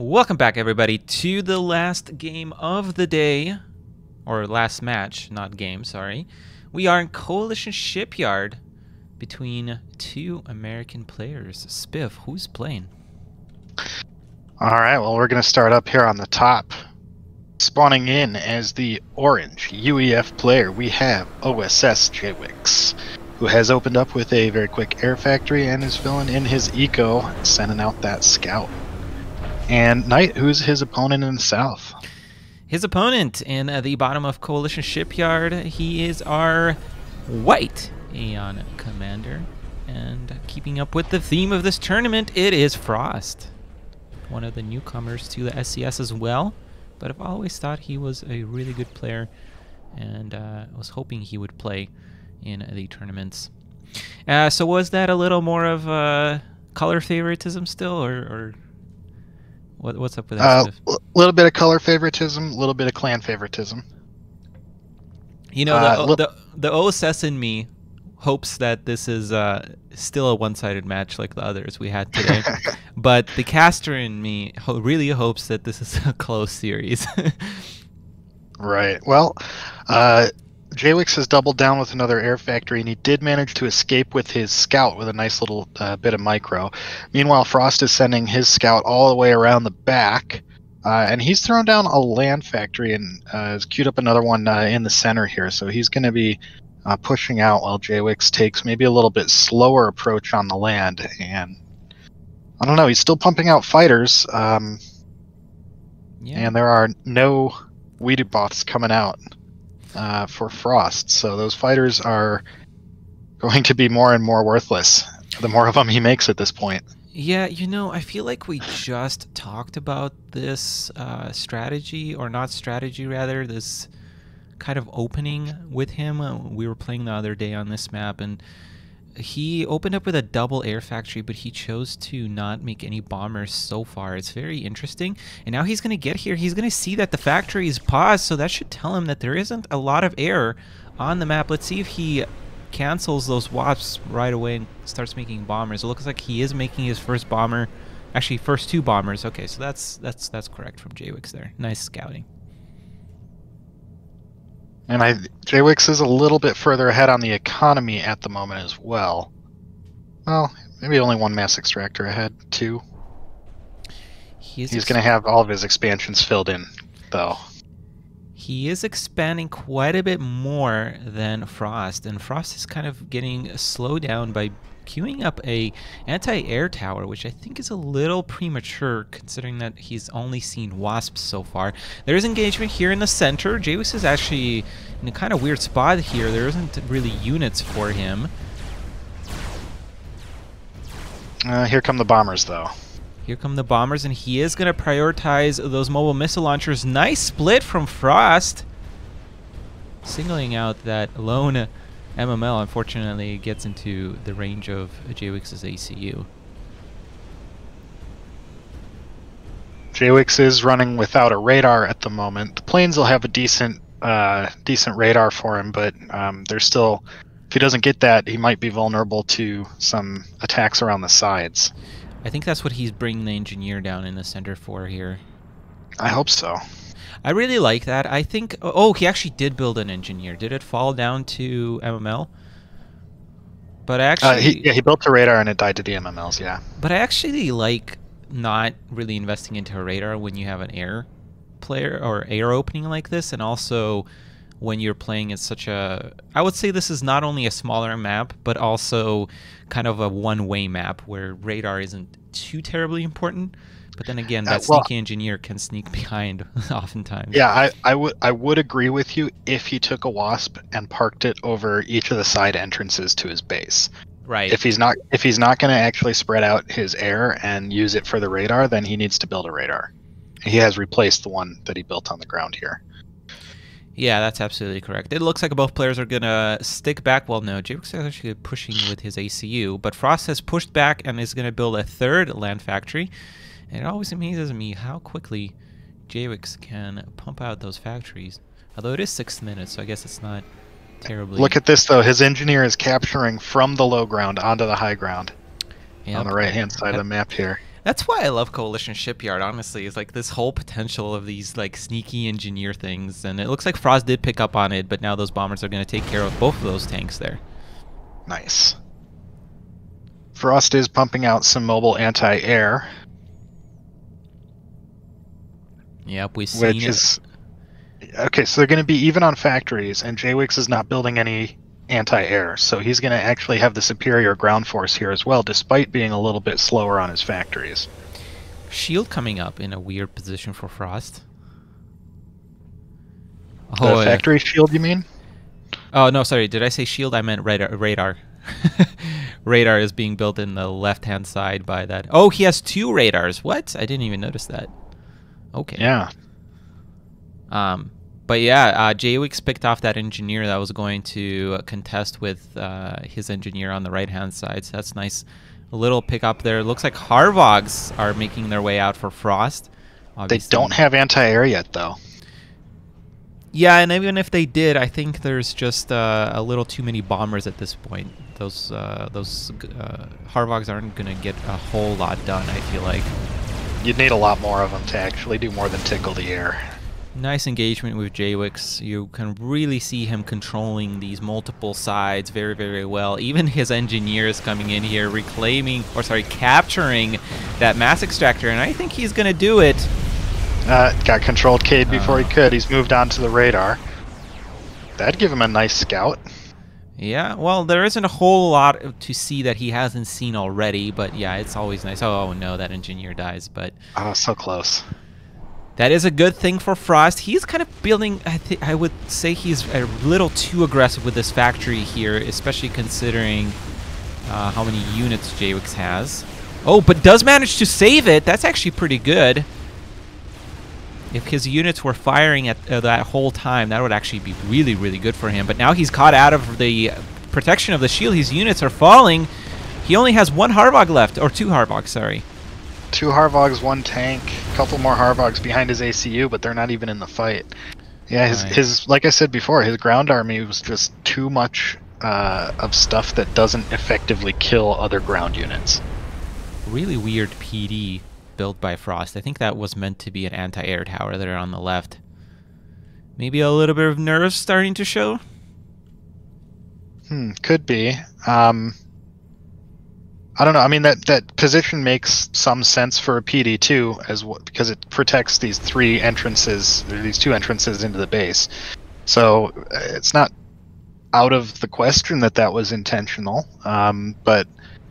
Welcome back, everybody, to the last game of the day, or last match, not game, sorry. We are in Coalition Shipyard between two American players. Spiff, who's playing? Alright, well, we're going to start up here on the top. Spawning in as the orange UEF player, we have OSS JayWix, who has opened up with a very quick air factory and is filling in his eco, sending out that scout. And Nite, who's his opponent in the south? His opponent in the bottom of Coalition Shipyard, he is our white Aeon commander. And keeping up with the theme of this tournament, it is Frost. One of the newcomers to the SCS as well. But I've always thought he was a really good player, and I was hoping he would play in the tournaments. So was that a little more of color favoritism still, or what's up with that? A little bit of color favoritism, a little bit of clan favoritism. You know, the OSS in me hopes that this is still a one-sided match like the others we had today. But the caster in me really hopes that this is a close series. Right. Well, JayWix has doubled down with another air factory, and he did manage to escape with his scout with a nice little bit of micro. Meanwhile, Frost is sending his scout all the way around the back, and he's thrown down a land factory and has queued up another one in the center here. So he's going to be pushing out while JayWix takes maybe a little bit slower approach on the land. And I don't know, he's still pumping out fighters, and there are no Weedy bots coming out for Frost, so those fighters are going to be more and more worthless the more of them he makes at this point. Yeah, you know, I feel like we just talked about this strategy, or not strategy rather, this kind of opening with him. We were playing the other day on this map, and he opened up with a double air factory, but he chose to not make any bombers so far. It's very interesting. And now he's going to get here. He's going to see that the factory is paused, so that should tell him that there isn't a lot of air on the map. Let's see if he cancels those wasps right away and starts making bombers. It looks like he is making his first bomber. Actually, first two bombers. Okay, so that's correct from JayWix there. Nice scouting. And JayWix is a little bit further ahead on the economy at the moment as well. Well, maybe only one mass extractor ahead, two. He's going to have all of his expansions filled in, though. He is expanding quite a bit more than Frost, and Frost is kind of getting slowed down by queuing up a anti-air tower, which I think is a little premature considering that he's only seen wasps so far. There's engagement here in the center. JayWix is actually in a kind of weird spot here. There isn't really units for him. Here come the bombers, though. Here come the bombers, and he is going to prioritize those mobile missile launchers. Nice split from Frost, singling out that lone MML. Unfortunately, gets into the range of JayWix's ACU. JayWix is running without a radar at the moment. The planes will have a decent radar for him, but there's still, if he doesn't get that, he might be vulnerable to some attacks around the sides. I think that's what he's bringing the engineer down in the center for here. I hope so. I really like that. I think... Oh, he actually did build an engineer. Did it fall down to MML? But I actually... he built a radar and it died to the MMLs, yeah. But I actually like not really investing into a radar when you have an air player or air opening like this, and also when you're playing at such a... I would say this is not only a smaller map, but also kind of a one-way map where radar isn't too terribly important. But then again, that sneaky engineer can sneak behind oftentimes. Yeah, I would agree with you if he took a wasp and parked it over each of the side entrances to his base. Right. If he's not going to actually spread out his air and use it for the radar, then he needs to build a radar. He has replaced the one that he built on the ground here. Yeah, that's absolutely correct. It looks like both players are going to stick back. Well, no, JayWix is actually pushing with his ACU, but Frost has pushed back and is going to build a third land factory. And it always amazes me how quickly JayWix can pump out those factories. Although it is 6 minutes, so I guess it's not terribly... Look at this, though. His engineer is capturing from the low ground onto the high ground. Yep. On the right-hand side of the map here. That's why I love Coalition Shipyard, honestly, is like this whole potential of these like sneaky engineer things. And it looks like Frost did pick up on it, but now those bombers are going to take care of both of those tanks there. Nice. Frost is pumping out some mobile anti-air. Yep, we've seen which it. Is okay, so they're going to be even on factories, and JayWix is not building any anti-air, so he's going to actually have the superior ground force here as well, despite being a little bit slower on his factories. Shield coming up in a weird position for Frost. The factory shield, you mean? Oh, no, sorry. Did I say shield? I meant radar. Radar is being built in the left-hand side by that. Oh, he has 2 radars. What? I didn't even notice that. Okay. Yeah. But yeah, JayWix picked off that engineer that was going to contest with his engineer on the right-hand side. So that's nice. A little pickup there. Looks like Harvogs are making their way out for Frost. Obviously. They don't have anti-air yet, though. Yeah, and even if they did, I think there's just a little too many bombers at this point. Those Harvogs aren't going to get a whole lot done, I feel like. You'd need a lot more of them to actually do more than tickle the air. Nice engagement with JayWix. You can really see him controlling these multiple sides very, very well. Even his engineers coming in here, capturing that mass extractor, and I think he's going to do it. Got controlled Cade before he could. He's moved on to the radar. That'd give him a nice scout. Yeah, well, there isn't a whole lot to see that he hasn't seen already, but yeah, it's always nice. Oh no, that engineer dies, but... Oh, so close. That is a good thing for Frost. He's kind of building, I would say he's a little too aggressive with this factory here, especially considering how many units JayWix has. Oh, but does manage to save it. That's actually pretty good. If his units were firing at that whole time, that would actually be really, really good for him. But now he's caught out of the protection of the shield. His units are falling. He only has 1 Harvog left, or 2 Harvogs, sorry. 2 Harvogs, 1 tank, a couple more Harvogs behind his ACU, but they're not even in the fight. Yeah, his like I said before, his ground army was just too much of stuff that doesn't effectively kill other ground units. Really weird PD built by Frost. I think that was meant to be an anti-air tower there on the left. Maybe a little bit of nerves starting to show? Could be. I don't know. I mean, that position makes some sense for a PD too, because it protects these 3 entrances, or these 2 entrances into the base. So it's not out of the question that was intentional. But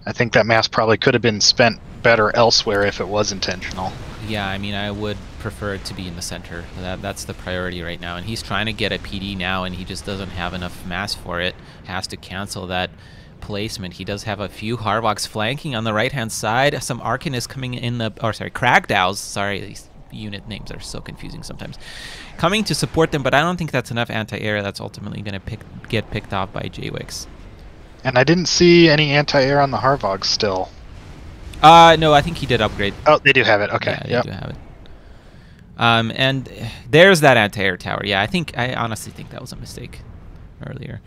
I think that mass probably could have been spent better elsewhere if it was intentional. Yeah, I mean, I would prefer it to be in the center. That's the priority right now. And he's trying to get a PD now, and he just doesn't have enough mass for it. Has to cancel that placement. He does have a few Harvogs flanking on the right-hand side. Some Arcanists coming in the... Or, sorry, Kragdows. Sorry, these unit names are so confusing sometimes. Coming to support them, but I don't think that's enough anti-air. That's ultimately going to get picked off by JayWix. And I didn't see any anti-air on the Harvogs still. No, I think he did upgrade. Oh, they do have it. Okay. Yeah, they do have it. And there's that anti-air tower. Yeah, I honestly think that was a mistake earlier.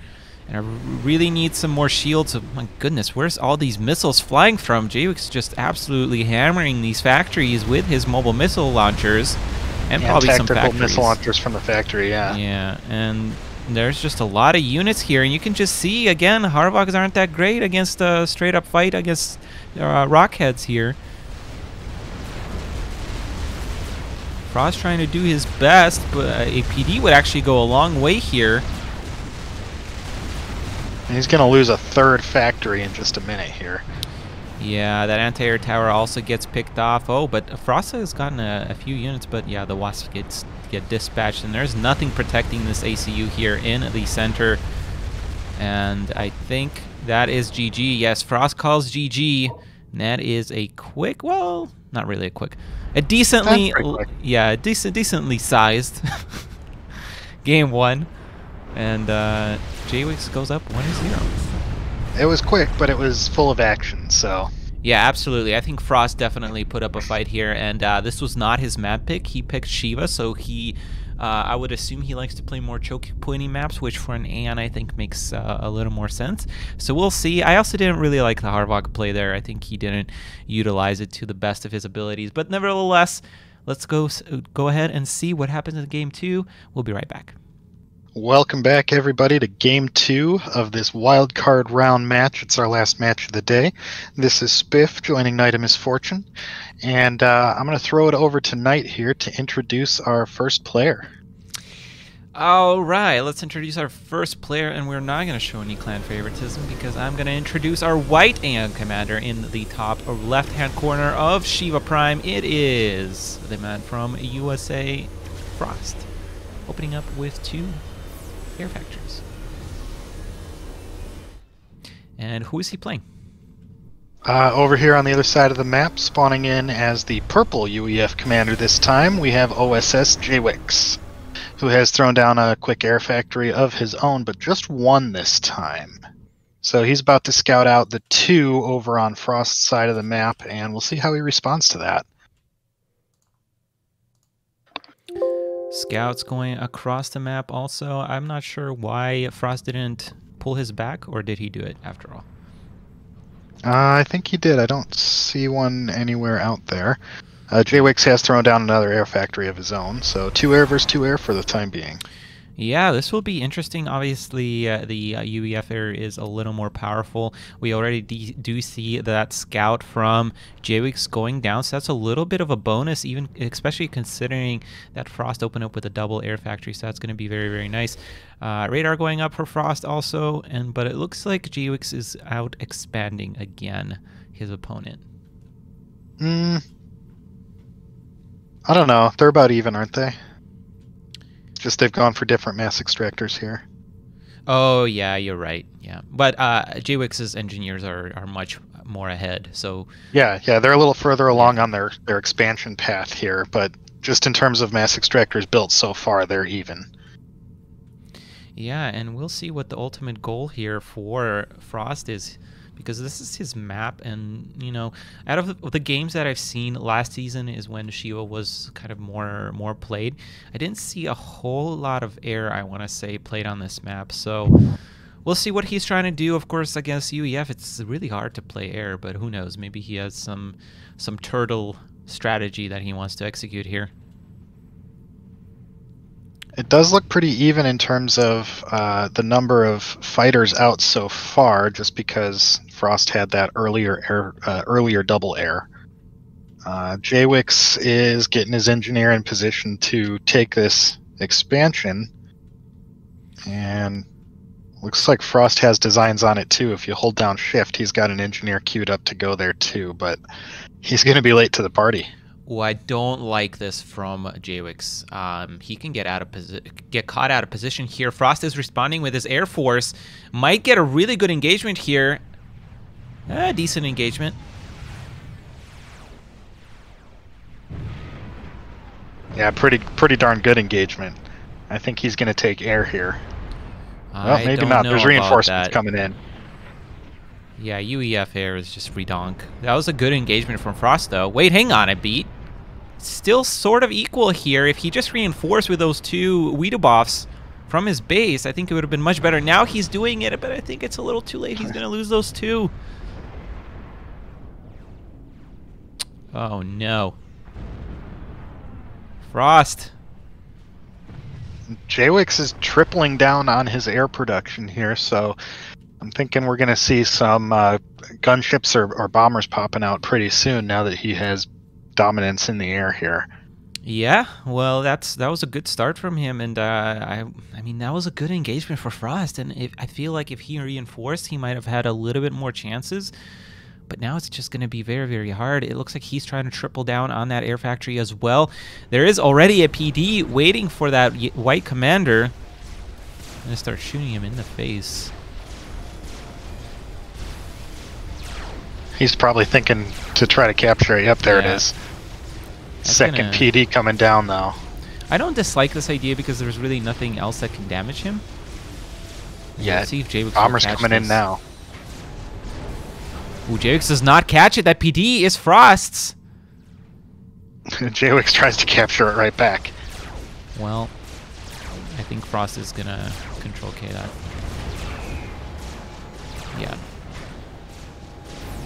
And I really need some more shields. Oh, my goodness, where's all these missiles flying from? JayWix just absolutely hammering these factories with his mobile missile launchers. And probably some factories. Missile launchers from the factory, yeah. Yeah, and there's just a lot of units here. And you can just see, again, Harvogs aren't that great against a straight-up fight against Rockheads here. Frost trying to do his best, but a PD would actually go a long way here. And he's going to lose a 3rd factory in just a minute here. Yeah, that anti-air tower also gets picked off. Oh, but Frost has gotten a few units, but yeah, the Wasp get dispatched, and there's nothing protecting this ACU here in the center. And I think that is GG. Yes, Frost calls GG. And that is a quick, well, not really a quick, a decently, yeah, decently sized game 1. And JayWix goes up 1-0. It was quick, but it was full of action, so... Yeah, absolutely. I think Frost definitely put up a fight here, and this was not his map pick. He picked Shiva, so he I would assume he likes to play more choke pointy maps, which for an Aeon I think makes a little more sense. So we'll see. I also didn't really like the Harvok play there. I think he didn't utilize it to the best of his abilities. But nevertheless, let's go ahead and see what happens in Game 2. We'll be right back. Welcome back, everybody, to Game 2 of this Wildcard round match. It's our last match of the day. This is Spiff joining Nite of Misfortune. And I'm going to throw it over to Nite here to introduce our first player. All right, let's introduce our first player, and we're not going to show any clan favoritism because I'm going to introduce our white Aeon commander in the top left-hand corner of Shiva Prime. It is the man from USA, Frost, opening up with 2 air factories. And who is he playing? Over here on the other side of the map, spawning in as the purple UEF commander this time, we have OSS JayWix, who has thrown down a quick air factory of his own, but just 1 this time. So he's about to scout out the 2 over on Frost's side of the map, and we'll see how he responds to that. Scouts going across the map also. I'm not sure why Frost didn't pull his back, or did he do it after all? I think he did. I don't see one anywhere out there. JayWix has thrown down another air factory of his own, so 2 air versus 2 air for the time being. Yeah, this will be interesting. Obviously, the UEF air is a little more powerful. We already do see that scout from JayWix going down, so that's a little bit of a bonus, even especially considering that Frost opened up with a double air factory, so that's going to be very, very nice. Radar going up for Frost also, but it looks like JayWix is out expanding again his opponent. I don't know. They're about even, aren't they? Just they've gone for different mass extractors here. Oh, yeah, you're right. Yeah, but JayWix's engineers are much more ahead. So yeah, they're a little further along on their expansion path here, but just in terms of mass extractors built so far, they're even. Yeah, and we'll see what the ultimate goal here for Frost is, because this is his map, and you know, out of the games that I've seen last season is when Shiva was kind of more played. I didn't see a whole lot of air, I want to say, played on this map. So we'll see what he's trying to do. Of course, against UEF, it's really hard to play air, but who knows? Maybe he has some turtle strategy that he wants to execute here. It does look pretty even in terms of the number of fighters out so far, just because Frost had that earlier double air. JayWix is getting his engineer in position to take this expansion, and looks like Frost has designs on it too. If you hold down shift, he's got an engineer queued up to go there too, but he's going to be late to the party. Well, I don't like this from JayWix. He can get caught out of position here. Frost is responding with his Air Force. Might get a really good engagement here. Decent engagement. Yeah, pretty darn good engagement. I think he's going to take air here. Well, maybe not. There's reinforcements coming in. Yeah, UEF air is just redonk. That was a good engagement from Frost, though. Wait, hang on a beat. Still sort of equal here. If he just reinforced with those 2 Weedoboffs from his base, I think it would have been much better. Now he's doing it, but I think it's a little too late. He's going to lose those 2. Oh, no. Frost. JayWix is tripling down on his air production here, so I'm thinking we're going to see some gunships or bombers popping out pretty soon now that he has dominance in the air here. Yeah, well, that was a good start from him, and I mean, that was a good engagement for Frost, and I feel like if he reinforced, he might have had a little bit more chances, but now it's just going to be very, very hard. It looks like he's trying to triple down on that air factory as well. There is already a PD waiting for that white commander. I'm going to start shooting him in the face. He's probably thinking to try to capture it. Yep, there it is. Second PD coming down, though. I don't dislike this idea because there's really nothing else that can damage him. Yeah, let's see if JayWix bombers coming in now. Ooh, JayWix does not catch it. That PD is Frost's. JayWix tries to capture it right back. Well, I think Frost is gonna control K that. Yeah.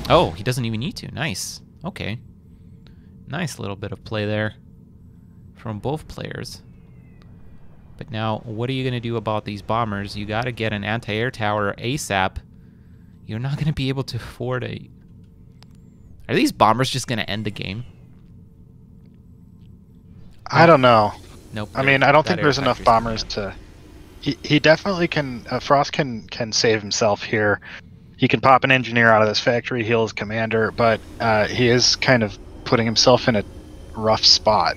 Oh, he doesn't even need to. Nice. Okay. Nice little bit of play there from both players. But now, what are you going to do about these bombers? You got to get an anti-air tower ASAP. You're not going to be able to afford a... Are these bombers just going to end the game? I don't know. Nope. I mean, I don't think there's enough bombers to... He definitely can... Frost can save himself here. He can pop an engineer out of this factory, heal his commander, but he is kind of putting himself in a rough spot.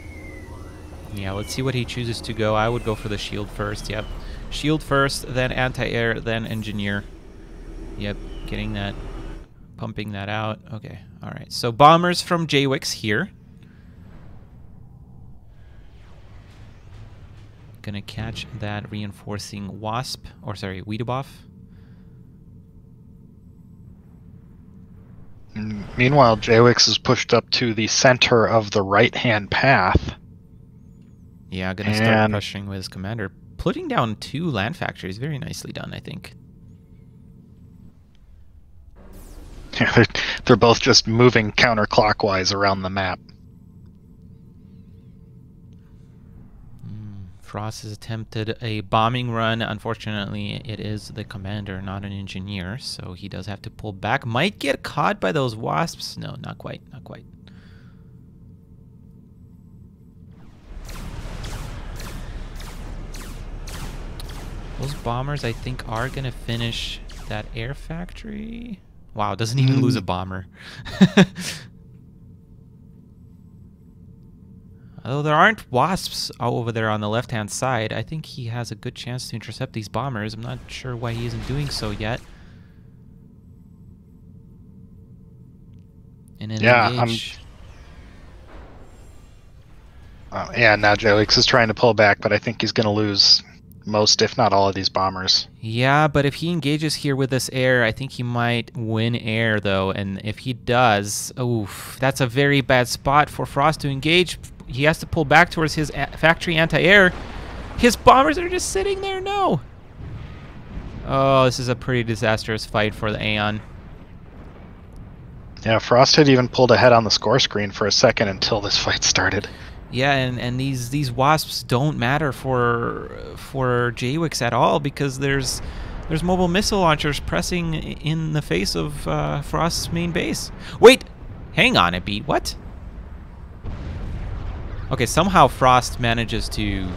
Yeah, let's see what he chooses to go. I would go for the shield first, yep. Shield first, then anti-air, then engineer. Yep, getting that, pumping that out. Okay, alright. So bombers from JayWix here. Gonna catch that reinforcing wasp, or sorry, Wiedebuff. Meanwhile, JayWix is pushed up to the center of the right-hand path. Yeah, gonna start pressuring with his commander. Putting down 2 land factories. Very nicely done, I think. Yeah, they're both just moving counterclockwise around the map. Frost has attempted a bombing run. Unfortunately, it is the commander, not an engineer, so he does have to pull back. Might get caught by those wasps. No, not quite, not quite. Those bombers, I think, are going to finish that air factory. Wow, doesn't even lose a bomber. Although there aren't wasps over there on the left-hand side, I think he has a good chance to intercept these bombers. I'm not sure why he isn't doing so yet. And then engage. Yeah, now JayWix is trying to pull back, but I think he's going to lose most, if not all, of these bombers. Yeah, but if he engages here with this air, I think he might win air, though. And if he does, oof, that's a very bad spot for Frost to engage. He has to pull back towards his factory anti-air. His bombers are just sitting there. No. Oh, this is a pretty disastrous fight for the Aeon. Yeah, Frost had even pulled ahead on the score screen for a second until this fight started. Yeah, and these wasps don't matter for JayWix at all, because there's mobile missile launchers pressing in the face of Frost's main base. Wait, hang on a beat. What? Okay, somehow Frost manages to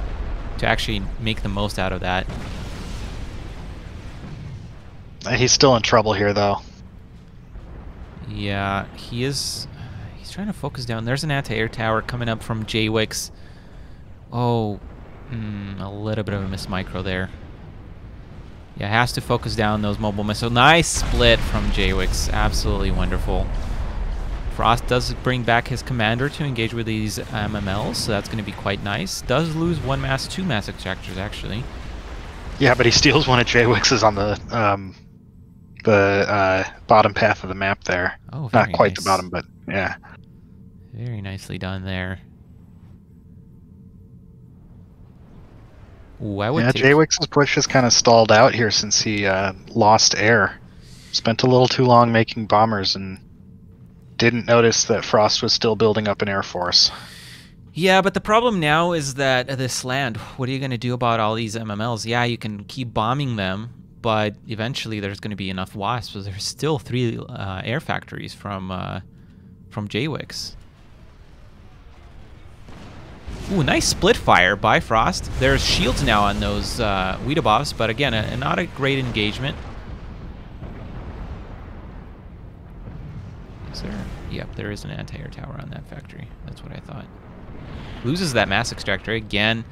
actually make the most out of that. He's still in trouble here, though. Yeah, he is. He's trying to focus down. There's an anti-air tower coming up from JayWix. Oh, a little bit of a miss micro there. Yeah, has to focus down those mobile missiles. Nice split from JayWix. Absolutely wonderful. Frost does bring back his commander to engage with these MMLs, so that's going to be quite nice. Does lose 1 mass, 2 mass extractors, actually. Yeah, but he steals one of JayWix's on the bottom path of the map there. Oh, not quite nice. the bottom, but yeah. Very nicely done there. Ooh, I would take... JayWix's push has kind of stalled out here since he lost air. Spent a little too long making bombers and didn't notice that Frost was still building up an air force. Yeah, but the problem now is that this land, what are you going to do about all these MMLs? Yeah, you can keep bombing them, but eventually there's going to be enough wasps. So there's still 3 air factories from JayWix. Ooh, nice split fire by Frost. There's shields now on those Wiedebuffs, but again, not a great engagement. Is there? Yep, there is an anti-air tower on that factory. That's what I thought. Loses that mass extractor again,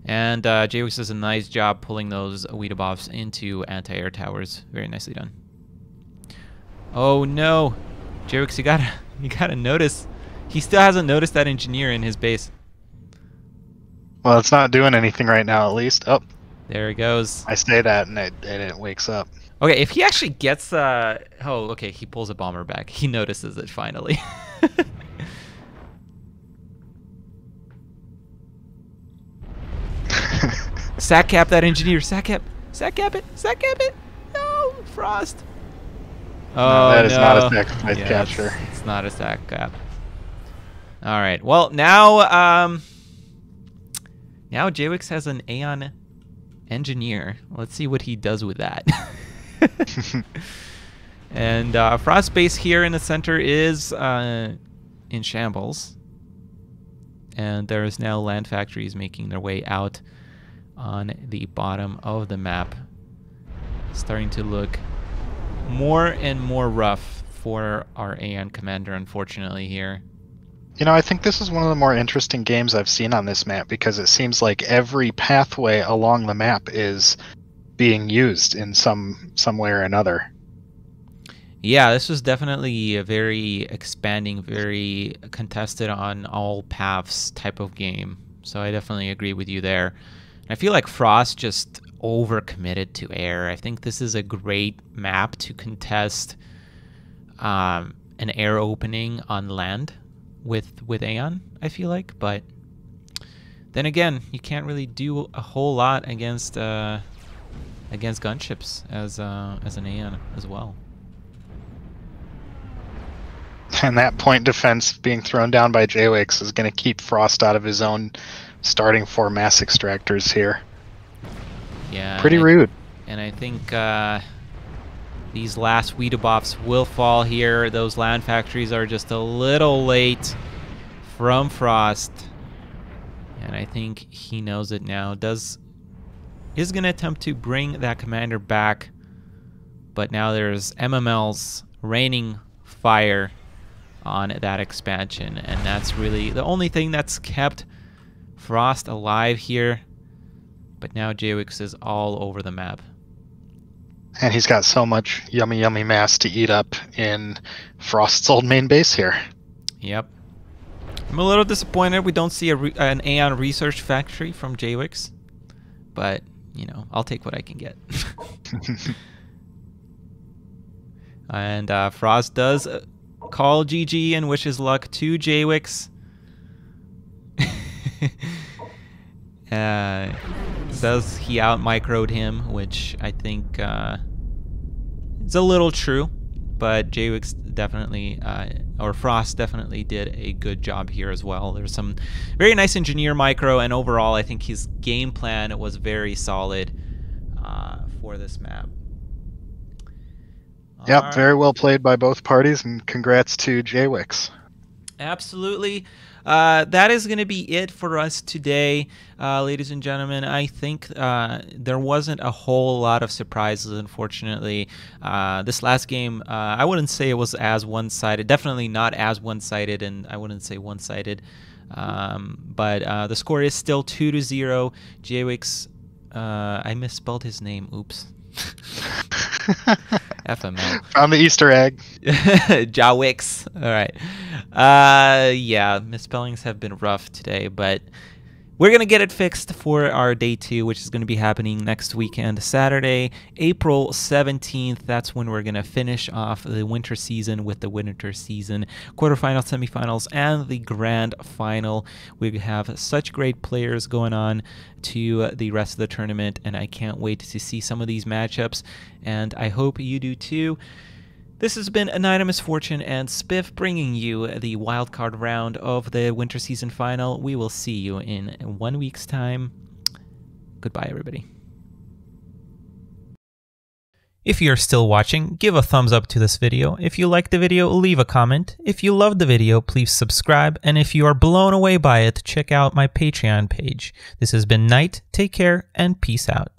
and JayWix does a nice job pulling those Wiedebuffs into anti-air towers. Very nicely done. Oh no, JayWix, you gotta notice. He still hasn't noticed that engineer in his base. Well, it's not doing anything right now, at least. Oh, there it goes. I say that, and it wakes up. Okay, if he actually gets... oh, okay, he pulls a bomber back. He notices it finally. Sack cap that engineer. Sack cap it. Sack cap it. No, Frost. Oh, no, that is not a no. sacrifice Yeah, capture. It's not a sack cap. All right. Well, now JayWix has an Aeon engineer. Let's see what he does with that. And Frost base here in the center is in shambles. And there's now land factories making their way out on the bottom of the map. Starting to look more and more rough for our Aeon commander, unfortunately, here. You know, I think this is one of the more interesting games I've seen on this map because it seems like every pathway along the map is being used in some way or another. Yeah, this was definitely a very expanding, very contested on all paths type of game. So I definitely agree with you there. I feel like Frost just overcommitted to air. I think this is a great map to contest an air opening on land with Aeon, I feel like. But then again, you can't really do a whole lot against gunships as an Aeon as well. And that point defense being thrown down by JayWix is going to keep Frost out of his own starting 4 mass extractors here. Yeah. Pretty rude. And I think these last Weedaboffs will fall here. Those land factories are just a little late from Frost. And I think he knows it now. Is going to attempt to bring that commander back. But now there's MMLs raining fire on that expansion, and that's really the only thing that's kept Frost alive here. But now JayWix is all over the map. And he's got so much yummy mass to eat up in Frost's old main base here. Yep. I'm a little disappointed we don't see an Aeon research factory from JayWix, but you know, I'll take what I can get. And Frost does call GG and wishes luck to JayWix. Says he out-microed him, which I think is a little true, but JayWix definitely, or Frost definitely did a good job here as well. There's some very nice engineer micro, and overall I think his game plan was very solid for this map. Yep, very well played by both parties, and congrats to JayWix. Absolutely. That is going to be it for us today, ladies and gentlemen. I think there wasn't a whole lot of surprises, unfortunately. This last game, I wouldn't say it was as one-sided. Definitely not as one-sided, and I wouldn't say one-sided. But the score is still 2-0. JayWix, I misspelled his name. Oops. FML. Found the Easter egg. JayWix. All right. Yeah, misspellings have been rough today, but we're going to get it fixed for our day 2, which is going to be happening next weekend, Saturday, April 17th. That's when we're going to finish off the winter season with the winter season quarterfinals, semifinals, and the grand final. We have such great players going on to the rest of the tournament, and I can't wait to see some of these matchups, and I hope you do too. This has been Anonymous Fortune and Spiff bringing you the wildcard round of the winter season final. We will see you in 1 week's time. Goodbye, everybody. If you're still watching, give a thumbs up to this video. If you liked the video, leave a comment. If you loved the video, please subscribe. And if you are blown away by it, check out my Patreon page. This has been Nite. Take care and peace out.